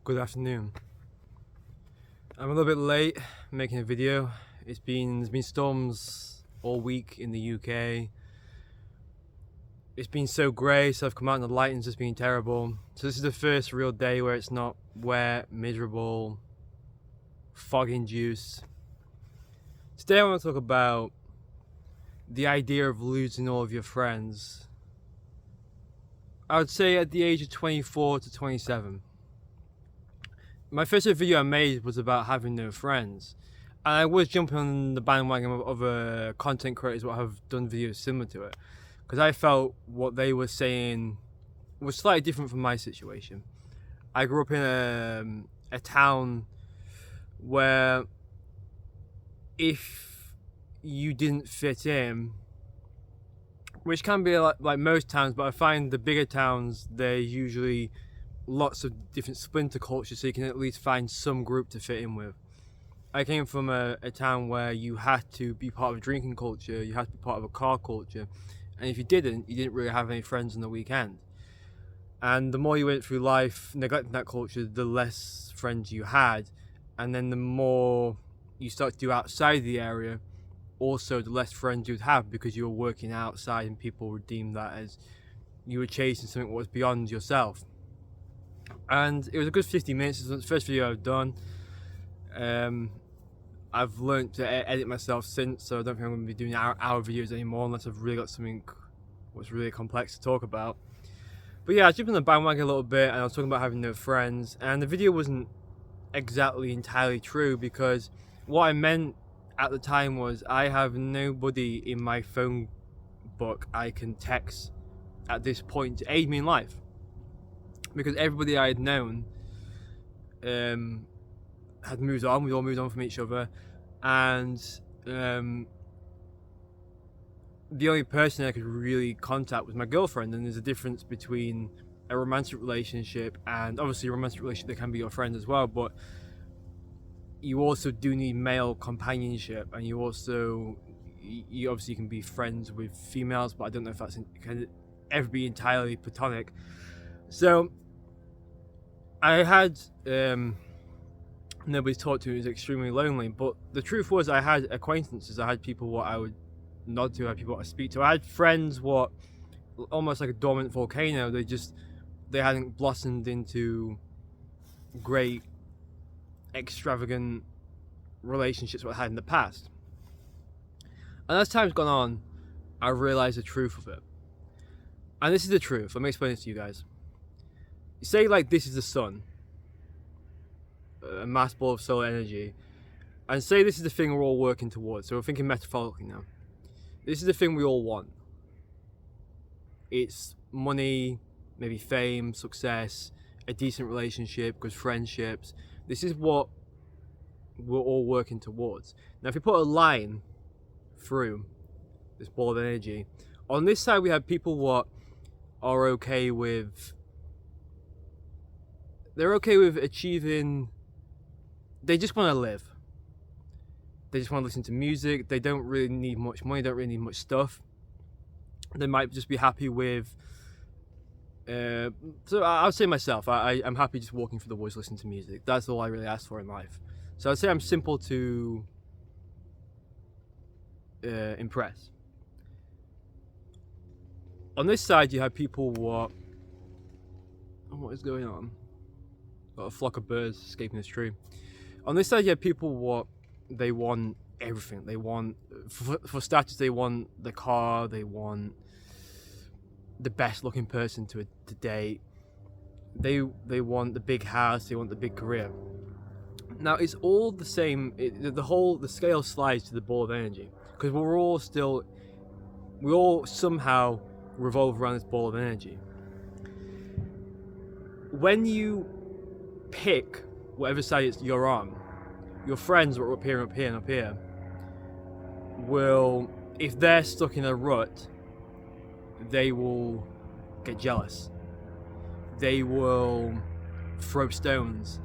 Good afternoon. I'm a little bit late making a video. There's been storms all week in the UK. It's been so grey, so I've come out and the lighting's just been terrible. So this is the first real day where it's not wet, miserable, fog-induced. Today I want to talk about the idea of losing all of your friends. I would say at the age of 24 to 27. My first video I made was about having no friends, and I was jumping on the bandwagon of other content creators who have done videos similar to it, because I felt what they were saying was slightly different from my situation. I grew up in a town where if you didn't fit in, which can be like most towns, but I find the bigger towns, they're usually lots of different splinter cultures, so you can at least find some group to fit in with. I came from a town where you had to be part of a drinking culture, you had to be part of a car culture, and if you didn't really have any friends on the weekend. And the more you went through life neglecting that culture, the less friends you had, and then the more you start to do outside the area, also the less friends you'd have, because you were working outside and people would deem that as you were chasing something that was beyond yourself. And it was a good 50 minutes. It's the first video I've done. I've learned to edit myself since, so I don't think I'm going to be doing hour videos anymore unless I've really got something what's really complex to talk about. But yeah, I jumped on the bandwagon a little bit, and I was talking about having no friends, and the video wasn't exactly entirely true, because what I meant at the time was I have nobody in my phone book I can text at this point to aid me in life, because everybody I had known had moved on. We all moved on from each other, and the only person I could really contact was my girlfriend. And there's a difference between a romantic relationship and obviously a romantic relationship that can be your friend as well, but you also do need male companionship, and you obviously can be friends with females, but I don't know if that's can ever be entirely platonic. So I had nobody to talk to. It was extremely lonely, but the truth was I had acquaintances. I had people what I would nod to, I had people what I speak to. I had friends what almost like a dormant volcano. They hadn't blossomed into great extravagant relationships what I had in the past. And as time's gone on, I realized the truth of it. And this is the truth. Let me explain this to you guys. Say like this is the sun, a mass ball of solar energy, and say this is the thing we're all working towards. So we're thinking metaphorically now. This is the thing we all want. It's money, maybe fame, success, a decent relationship, good friendships. This is what we're all working towards. Now if you put a line through this ball of energy, on this side we have people what are okay with achieving. They just want to live. They just want to listen to music. They don't really need much money, don't really need much stuff. They might just be happy with so I would say myself, I'm happy just walking through the woods listening to music. That's all I really ask for in life. So I'd say I'm simple to impress. On this side you have people what is going on? Got a flock of birds escaping this tree. On this side you have people what they want everything. They want for status, they want the car, they want the best looking person to date, they want the big house, they want the big career. Now it's all the same. The scale slides to the ball of energy, because we all somehow revolve around this ball of energy. When you pick whatever side you're on, your friends are up here and up here and up here will, if they're stuck in a rut, they will get jealous. They will throw stones.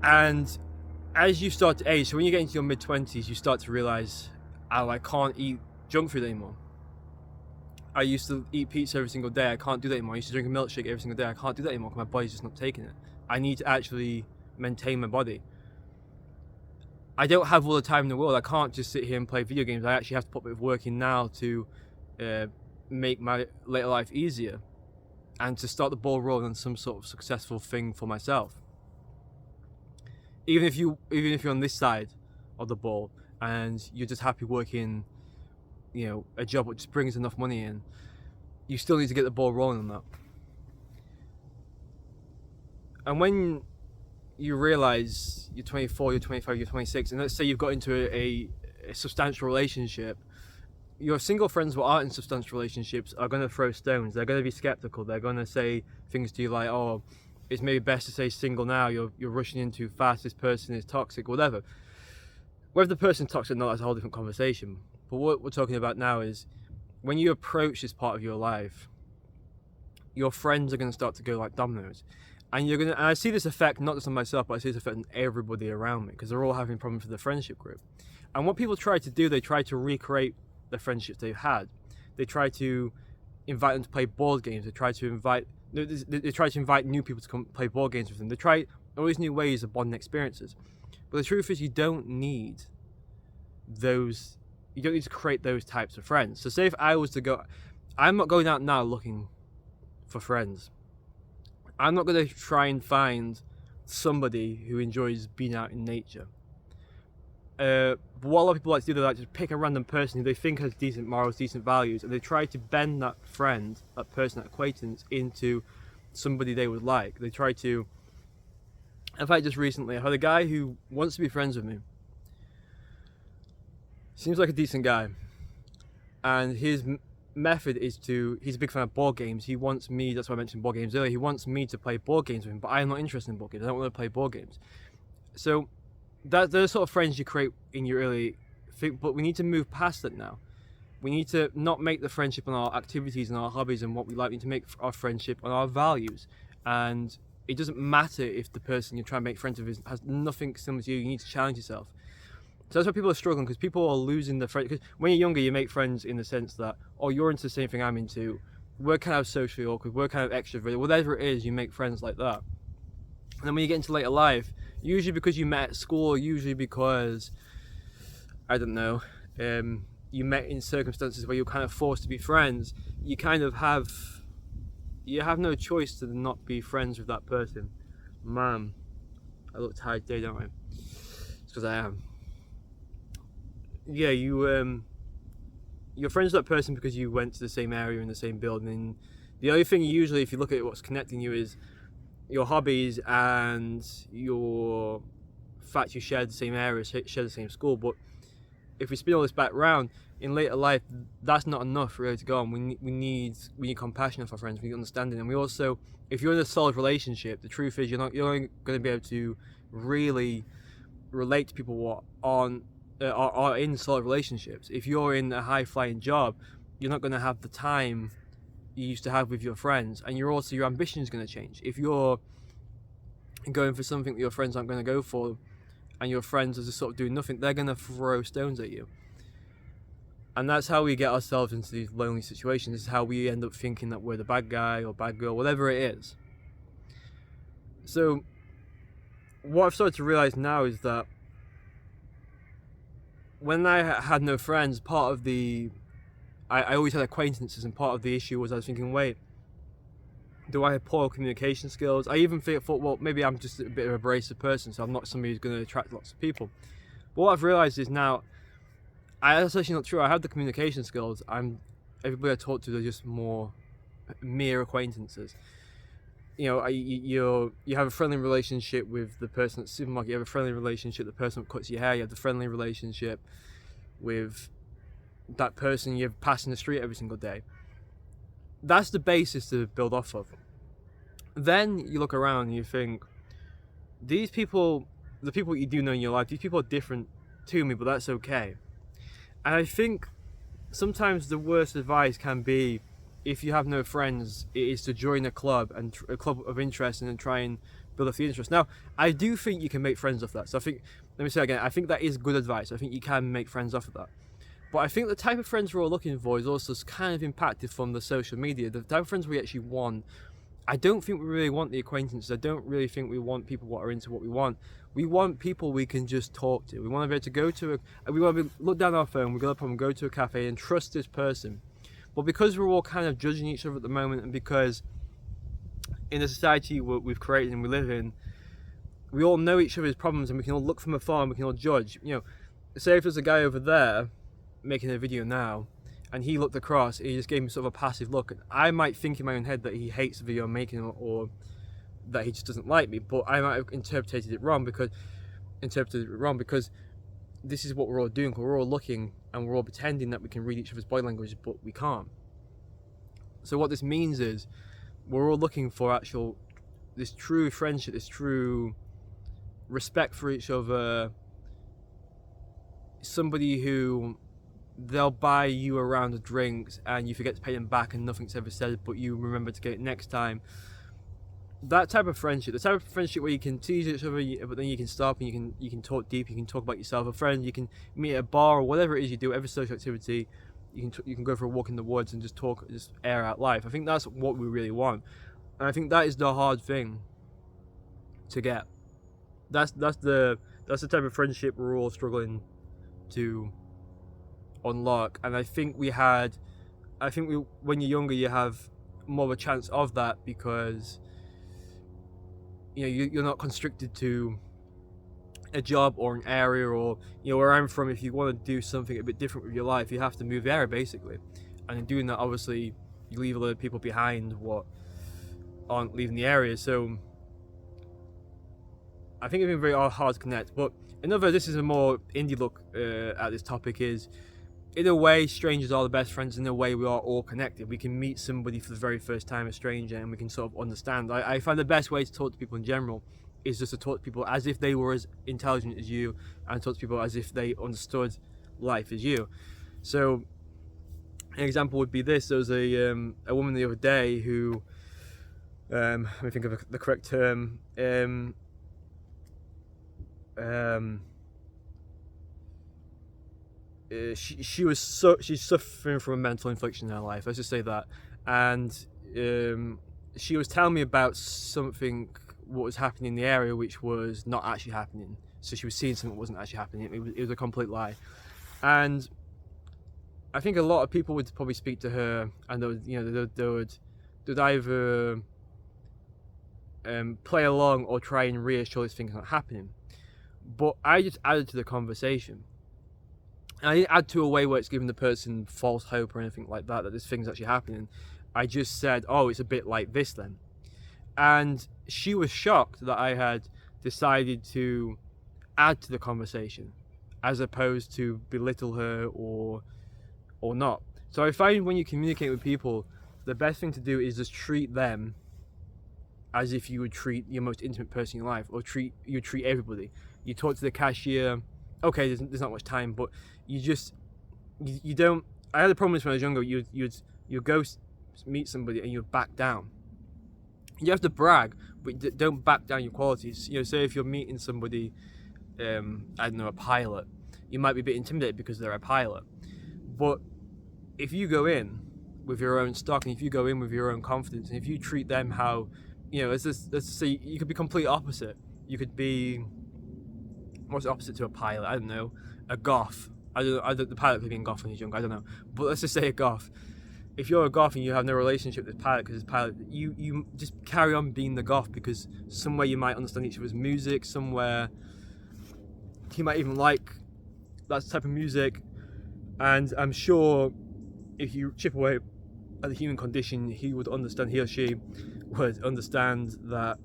And as you start to age, so when you get into your mid-20s, you start to realize, oh, I can't eat junk food anymore. I used to eat pizza every single day. I can't do that anymore. I used to drink a milkshake every single day. I can't do that anymore because my body's just not taking it. I need to actually maintain my body. I don't have all the time in the world. I can't just sit here and play video games. I actually have to put a bit of work in now to make my later life easier and to start the ball rolling on some sort of successful thing for myself. Even if you're on this side of the ball and you're just happy working, a job which just brings enough money in, you still need to get the ball rolling on that. And when you realize you're 24, you're 25, you're 26, and let's say you've got into a substantial relationship, your single friends who aren't in substantial relationships are going to throw stones. They're going to be skeptical. They're going to say things to you like, oh, it's maybe best to stay single now. You're rushing in too fast. This person is toxic, whatever. Whether the person's toxic or not, that's a whole different conversation. But what we're talking about now is when you approach this part of your life, your friends are going to start to go like dominoes. And I see this effect not just on myself, but I see this effect on everybody around me because they're all having problems with the friendship group. And what people try to do, they try to recreate the friendships they've had. They try to invite them to play board games. They try to invite new people to come play board games with them. They try all these new ways of bonding experiences. But the truth is, you don't need those. You don't need to create those types of friends. So say if I was to go, I'm not going out now looking for friends. I'm not going to try and find somebody who enjoys being out in nature. But what a lot of people like to do, they like to pick a random person who they think has decent morals, decent values, and they try to bend that friend, that person, that acquaintance into somebody they would like. They try to... In fact, just recently, I had a guy who wants to be friends with me. Seems like a decent guy. And his method is he's a big fan of board games. He wants me, that's why I mentioned board games earlier, he wants me to play board games with him, but I'm not interested in board games. I don't want to play board games. So they're the sort of friends you create in your early thing, but we need to move past that now. We need to not make the friendship on our activities and our hobbies and what we like. We need to make our friendship on our values. And it doesn't matter if the person you're trying to make friends with has nothing similar to you. You need to challenge yourself. So that's why people are struggling, because people are losing the friends. Because when you're younger, you make friends in the sense that, oh, you're into the same thing I'm into. We're kind of socially awkward. We're kind of extroverted. Whatever it is, you make friends like that. And then when you get into later life, usually because you met at school, usually because, I don't know, you met in circumstances where you're kind of forced to be friends, you kind of have no choice to not be friends with that person. Man, I look tired today, don't I? It's because I am. Yeah, you're friends with that person because you went to the same area in the same building. And the only thing usually, if you look at what's connecting you, is your hobbies and your fact you share the same area, share the same school. But if we spin all this back round, in later life, that's not enough really to go on. We need compassion for our friends. We need understanding, and we also, if you're in a solid relationship, the truth is you're only going to be able to really relate to people what are in solid relationships. If you're in a high-flying job, you're not going to have the time you used to have with your friends, and your ambition is going to change. If you're going for something that your friends aren't going to go for, and your friends are just sort of doing nothing, they're going to throw stones at you. And that's how we get ourselves into these lonely situations. This is how we end up thinking that we're the bad guy or bad girl, whatever it is. So what I've started to realize now is that when I had no friends, I always had acquaintances, and part of the issue was I was thinking, wait, do I have poor communication skills? I even thought, well, maybe I'm just a bit of a abrasive person, so I'm not somebody who's going to attract lots of people. But what I've realised is now, that's actually not true. I have the communication skills. Everybody I talk to, are just mere acquaintances. You know, you have a friendly relationship with the person at the supermarket. You have a friendly relationship with the person who cuts your hair. You have the friendly relationship with that person you're passing the street every single day. That's the basis to build off of. Then you look around and you think, these people, the people you do know in your life, these people are different to me, but that's okay. And I think sometimes the worst advice can be, if you have no friends, it is to join a club of interest and then try and build up the interest. Now, I do think you can make friends off that. So let me say again, I think that is good advice. I think you can make friends off of that. But I think the type of friends we're all looking for is also kind of impacted from the social media. The type of friends we actually want, I don't think we really want the acquaintances. I don't really think we want people what are into what we want. We want people we can just talk to. We want to be able to go to we want to look down our phone, we go up and go to a cafe and trust this person. But because we're all kind of judging each other at the moment, and because in the society we've created and we live in, we all know each other's problems and we can all look from afar and we can all judge. You know, say if there's a guy over there making a video now, and he looked across and he just gave me sort of a passive look, and I might think in my own head that he hates the video I'm making, or that he just doesn't like me, but I might have interpreted it wrong because this is what we're all doing. We're all looking and we're all pretending that we can read each other's body language, but we can't. So what this means is we're all looking for this true friendship, this true respect for each other, somebody who they'll buy you a round of drinks and you forget to pay them back and nothing's ever said, but you remember to get it next time. That type of friendship, the type of friendship where you can tease each other, but then you can stop and you can talk deep, you can talk about yourself. A friend, you can meet at a bar or whatever it is you do, every social activity, you can go for a walk in the woods and just talk, just air out life. I think that's what we really want, and I think that is the hard thing to get. That's the type of friendship we're all struggling to unlock. And I think when you're younger, you have more of a chance of that because you're not constricted to a job or an area, or where I'm from, if you want to do something a bit different with your life, you have to move the area basically. And in doing that, obviously you leave a lot of people behind what aren't leaving the area. So I think it's been very hard to connect. But this is a more indie look at this topic, is in a way strangers are the best friends. In a way we are all connected. We can meet somebody for the very first time, a stranger, and we can sort of understand. I find the best way to talk to people in general is just to talk to people as if they were as intelligent as you, and talk to people as if they understood life as you. So an example would be this. There was a woman the other day who, let me think of the correct term, she's suffering from a mental infliction in her life, let's just say that, and she was telling me about something what was happening in the area which was not actually happening. So she was seeing something that wasn't actually happening. It was a complete lie. And I think a lot of people would probably speak to her, and they would either play along or try and reassure this thing's not happening. But I just added to the conversation. And I didn't add to a way where it's giving the person false hope or anything like that this thing's actually happening. I just said, oh, it's a bit like this then. And she was shocked that I had decided to add to the conversation as opposed to belittle her or not. So I find when you communicate with people, the best thing to do is just treat them as if you would treat your most intimate person in your life, or you treat everybody. You talk to the cashier, okay, there's not much time, but you don't. I had a problem when I was younger. You'd go meet somebody and you'd back down. You have to brag, but don't back down your qualities. Say if you're meeting somebody, I don't know, a pilot, you might be a bit intimidated because they're a pilot. But if you go in with your own stock, and if you go in with your own confidence, and if you treat them how, let's say you could be complete opposite. You could be, what's the opposite to a pilot? I don't know, a goth. I don't. The pilot could be a goth when he's young. I don't know. But let's just say a goth. If you're a goth and you have no relationship with this pilot, because this pilot, you just carry on being the goth, because somewhere you might understand each other's music, somewhere he might even like that type of music, and I'm sure if you chip away at the human condition, he or she would understand that,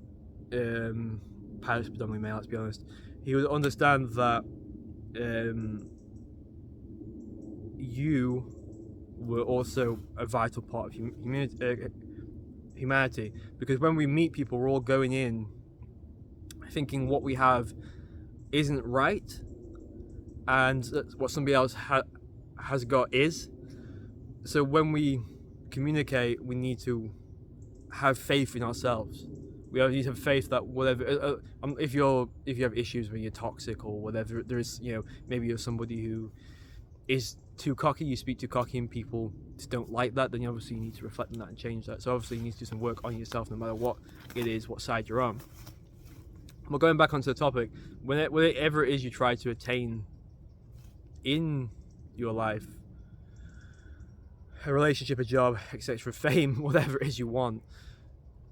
pilots predominantly male, let's be honest, he would understand that you were also a vital part of humanity, because when we meet people, we're all going in thinking what we have isn't right, and what somebody else has got is. So when we communicate, we need to have faith in ourselves. We need to have faith that whatever, if you have issues where you're toxic or whatever, there is, maybe you're somebody who is too cocky, you speak too cocky, and people just don't like that, then obviously you need to reflect on that and change that. So obviously you need to do some work on yourself, no matter what it is, what side you're on. Well, going back onto the topic, whatever it is you try to attain in your life, a relationship, a job, etc., fame, whatever it is you want,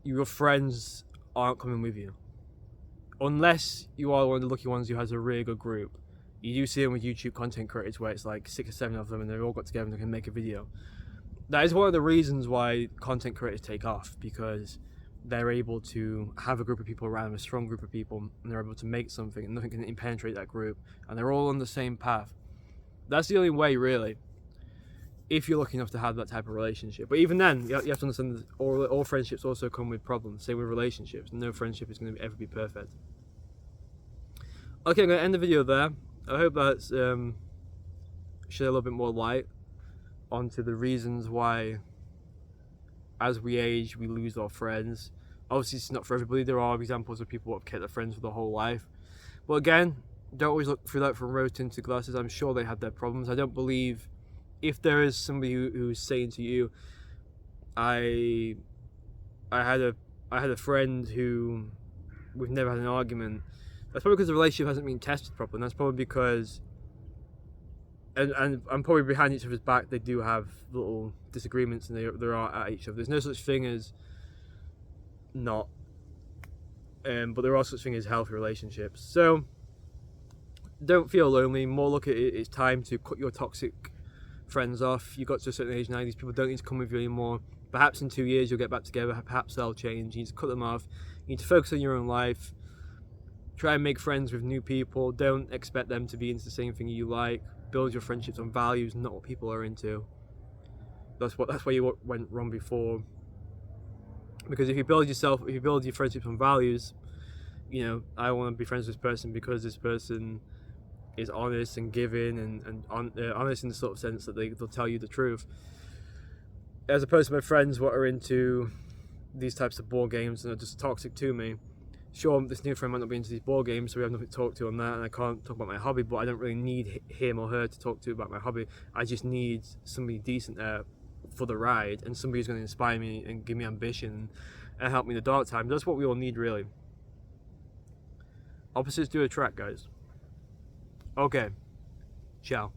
your friends aren't coming with you. Unless you are one of the lucky ones who has a really good group. You do see them with YouTube content creators where it's like 6 or 7 of them and they've all got together and they can make a video. That is one of the reasons why content creators take off, because they're able to have a group of people around them, a strong group of people, and they're able to make something and nothing can penetrate that group, and they're all on the same path. That's the only way, really, if you're lucky enough to have that type of relationship. But even then, you have to understand that all friendships also come with problems. Same with relationships. No friendship is going to ever be perfect. Okay, I'm going to end the video there. I hope that's shed a little bit more light onto the reasons why, as we age, we lose our friends. Obviously, it's not for everybody. There are examples of people who have kept their friends for their whole life. But again, don't always look through that from rose-tinted glasses. I'm sure they have their problems. I don't believe, if there is somebody who's saying to you, I had a friend who we've never had an argument, that's probably because the relationship hasn't been tested properly. And that's probably because, and I'm probably behind each other's back, they do have little disagreements and they are at each other. There's no such thing as not, but there are such thing as healthy relationships. So don't feel lonely. More look at it, it's time to cut your toxic friends off. You got to a certain age now, these people don't need to come with you anymore. Perhaps in 2 years you'll get back together, perhaps they'll change. You need to cut them off. You need to focus on your own life. Try and make friends with new people. Don't expect them to be into the same thing you like. Build your friendships on values, not what people are into. That's where you went wrong before. Because if you build your friendships on values, you know, I want to be friends with this person because this person is honest and giving and honest in the sort of sense that they'll tell you the truth. As opposed to my friends what are into these types of board games and are just toxic to me. Sure, this new friend might not be into these board games, so we have nothing to talk to on that, and I can't talk about my hobby, but I don't really need him or her to talk to about my hobby. I just need somebody decent there for the ride, and somebody who's going to inspire me and give me ambition and help me in the dark times. That's what we all need, really. Opposites do attract, guys. Okay, ciao.